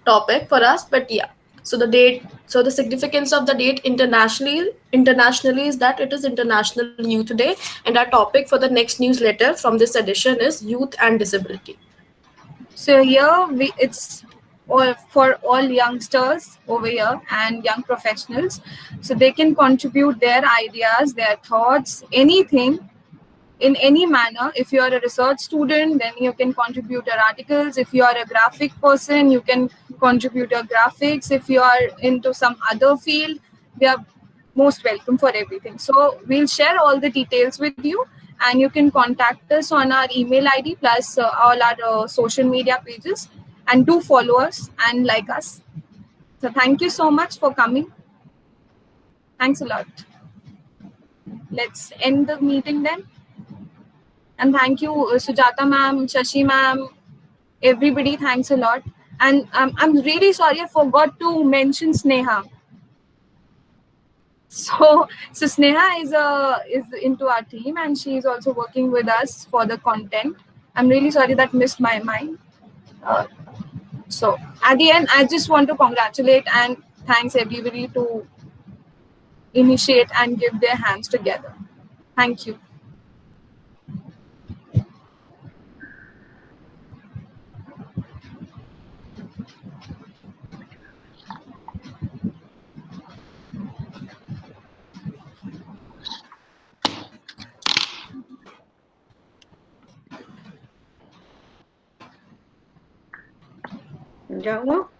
Speaker 8: topic for us, but yeah. So the significance of the date internationally is that it is International Youth Day, and our topic for the next newsletter from this edition is youth and disability.
Speaker 1: So here it's for all youngsters over here and young professionals, so they can contribute their ideas, their thoughts, anything in any manner. If you are a research student, then you can contribute your articles. If you are a graphic person, you can contribute your graphics. If you are into some other field, we are most welcome for everything. So we'll share all the details with you, and you can contact us on our email ID plus all our social media pages, and do follow us and like us. So thank you so much for coming. Thanks a lot. Let's end the meeting then. And thank you, Sujata ma'am, Shashi ma'am, everybody. Thanks a lot. And I'm really sorry I forgot to mention Sneha. So Sneha is into our team, and she is also working with us for the content. I'm really sorry that missed my mind. So at the end, I just want to congratulate and thanks everybody to initiate and give their hands together. Thank you.
Speaker 2: जाऊँ